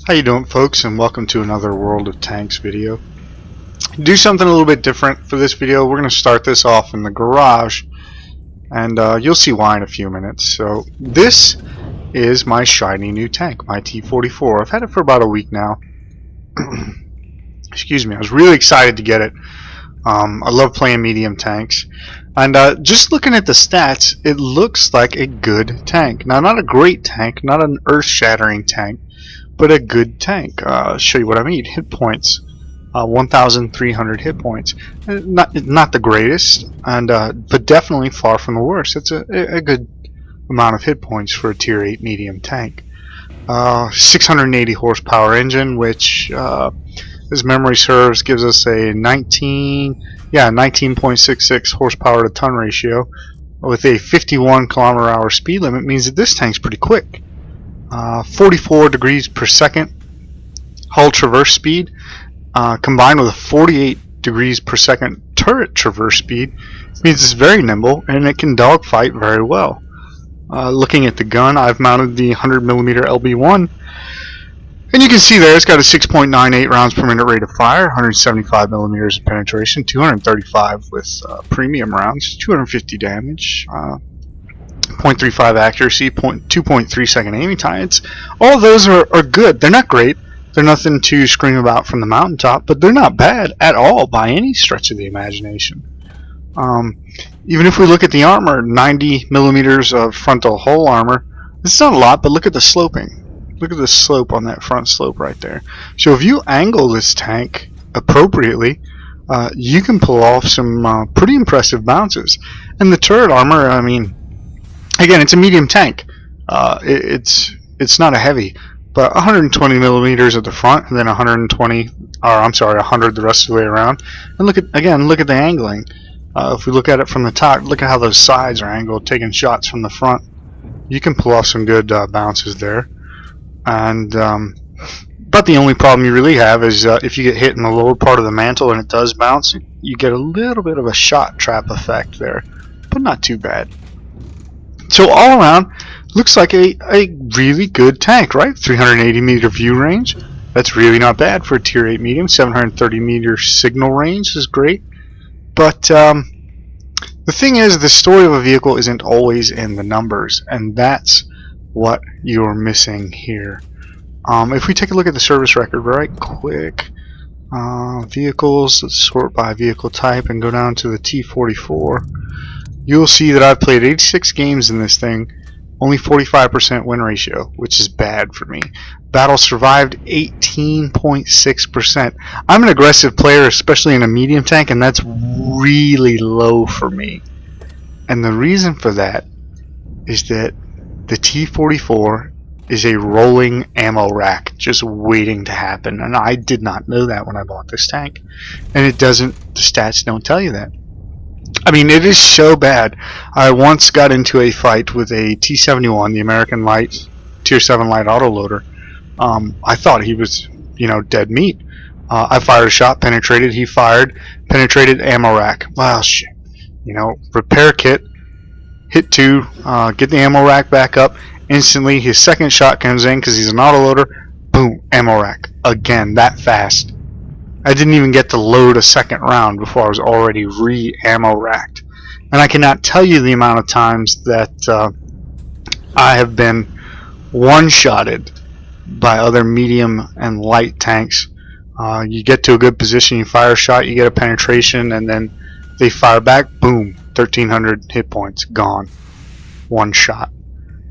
How you doing, folks, and welcome to another World of Tanks video. Do something a little bit different for this video. We're going to start this off in the garage, and you'll see why in a few minutes. So this is my shiny new tank, my T44. I've had it for about a week now. Excuse me. I was really excited to get it. I love playing medium tanks, and just looking at the stats, it looks like a good tank. Now, not a great tank, not an earth-shattering tank, but a good tank. I'll show you what I mean. Hit points, 1,300 hit points. Not the greatest, and but definitely far from the worst. It's a good amount of hit points for a tier 8 medium tank. 680 horsepower engine, which, as memory serves, gives us a 19.66 horsepower to ton ratio, with a 51 km/h speed limit. Means that this tank's pretty quick. 44 degrees per second hull traverse speed, combined with a 48 degrees per second turret traverse speed, means it's very nimble and it can dogfight very well. Looking at the gun, I've mounted the 100mm LB1, and you can see there it's got a 6.98 rounds per minute rate of fire, 175mm of penetration, 235 with premium rounds, 250 damage, 0.35 accuracy, 2.3 second aiming time. All of those are good. They're not great. They're nothing to scream about from the mountaintop, but they're not bad at all by any stretch of the imagination. Even if we look at the armor, 90mm of frontal hull armor, it's not a lot, but look at the sloping. Look at the slope on that front slope right there. So if you angle this tank appropriately, you can pull off some pretty impressive bounces. And the turret armor, I mean, again, it's a medium tank. It's not a heavy, but 120mm at the front, and then 100 the rest of the way around. And look at the angling. If we look at it from the top, look at how those sides are angled, taking shots from the front. You can pull off some good bounces there. And but the only problem you really have is if you get hit in the lower part of the mantle and it does bounce, you get a little bit of a shot trap effect there, but not too bad. So all around, looks like a really good tank, right? 380 meter view range. That's really not bad for a tier 8 medium. 730 meter signal range is great. But the thing is, the story of a vehicle isn't always in the numbers, and that's what you're missing here. If we take a look at the service record right quick, vehicles, let's sort by vehicle type and go down to the T44. You'll see that I've played 86 games in this thing, only 45% win ratio, which is bad for me. Battle survived 18.6%. I'm an aggressive player, especially in a medium tank, and that's really low for me. And the reason for that is that the T44 is a rolling ammo rack just waiting to happen, and I did not know that when I bought this tank. And the stats don't tell you that. I mean, it is so bad. I once got into a fight with a T71, the American light tier 7 light autoloader. I thought he was, dead meat. I fired a shot, penetrated. He fired, penetrated, ammo rack. Well, shit. Repair kit, hit 2, get the ammo rack back up. Instantly, his second shot comes in because he's an autoloader. Boom, ammo rack again. That fast. I didn't even get to load a second round before I was already re-ammo racked. And I cannot tell you the amount of times that I have been one-shotted by other medium and light tanks. You get to a good position, you fire a shot, you get a penetration, and then they fire back, boom, 1,300 hit points, gone. One shot.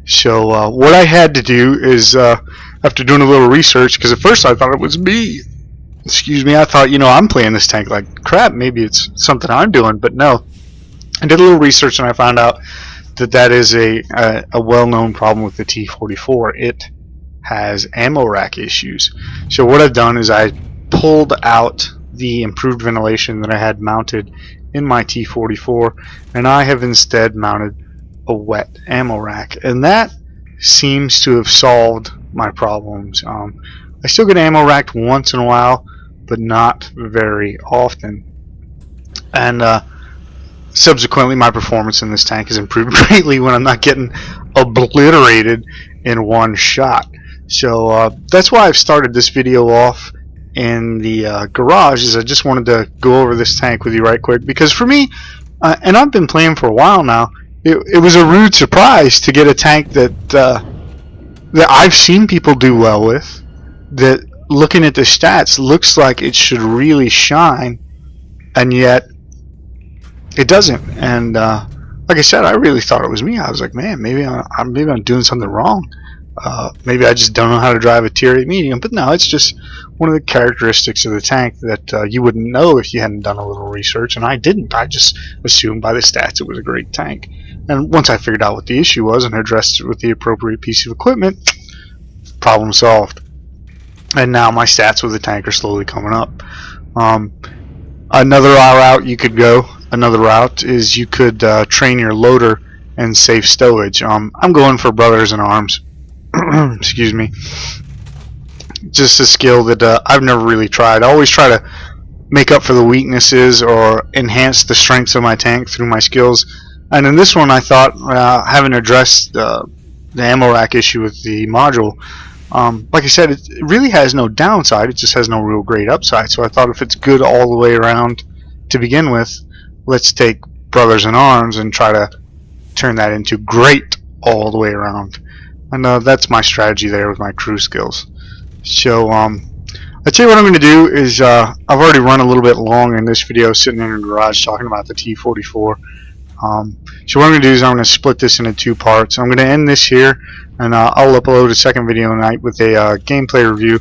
So what I had to do is, after doing a little research, because at first I thought it was me. Excuse me, I thought, I'm playing this tank like crap, maybe it's something I'm doing, but no. I did a little research and I found out that is a well-known problem with the T44. It has ammo rack issues. So what I've done is I pulled out the improved ventilation that I had mounted in my T44, and I have instead mounted a wet ammo rack, and that seems to have solved my problems. I still get ammo racked once in a while, but not very often. And subsequently, my performance in this tank has improved greatly when I'm not getting obliterated in one shot. So that's why I've started this video off in the garage, is I just wanted to go over this tank with you right quick, because for me, and I've been playing for a while now, it was a rude surprise to get a tank that that I've seen people do well with, that looking at the stats looks like it should really shine, and yet it doesn't. And like I said, I really thought it was me. I was like, man, maybe I'm doing something wrong. Maybe I just don't know how to drive a tier 8 medium. But no, it's just one of the characteristics of the tank that you wouldn't know if you hadn't done a little research, and I didn't. I just assumed by the stats it was a great tank. And once I figured out what the issue was and addressed it with the appropriate piece of equipment, problem solved. And now my stats with the tank are slowly coming up. Another route you could go, another route is you could train your loader in Safe Stowage. I'm going for Brothers in Arms. Excuse me. Just a skill that I've never really tried. I always try to make up for the weaknesses or enhance the strengths of my tank through my skills. And in this one, I thought, having addressed the ammo rack issue with the module, like I said, it really has no downside. It just has no real great upside. So I thought, if it's good all the way around to begin with, let's take Brothers in Arms and try to turn that into great all the way around. And that's my strategy there with my crew skills. So I'll tell you what I'm going to do is, I've already run a little bit long in this video sitting in the garage talking about the T44. So what I'm going to do is I'm going to split this into two parts. I'm going to end this here, and I'll upload a second video tonight with a gameplay review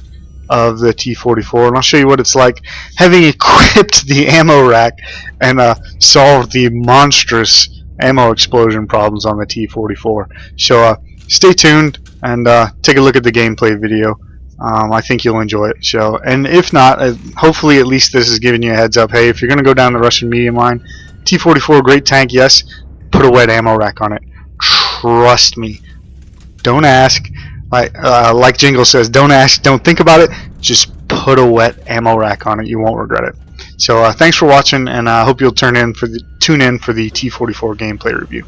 of the T44, and I'll show you what it's like having equipped the ammo rack and solved the monstrous ammo explosion problems on the T44. So stay tuned and take a look at the gameplay video. I think you'll enjoy it. So, and if not, hopefully at least this is giving you a heads up. Hey, if you're going to go down the Russian medium line, T44, great tank, yes, put a wet ammo rack on it. Trust me. Don't ask. Like Jingle says, don't ask, don't think about it. Just put a wet ammo rack on it. You won't regret it. So thanks for watching, and I hope you'll tune in for the T44 gameplay review.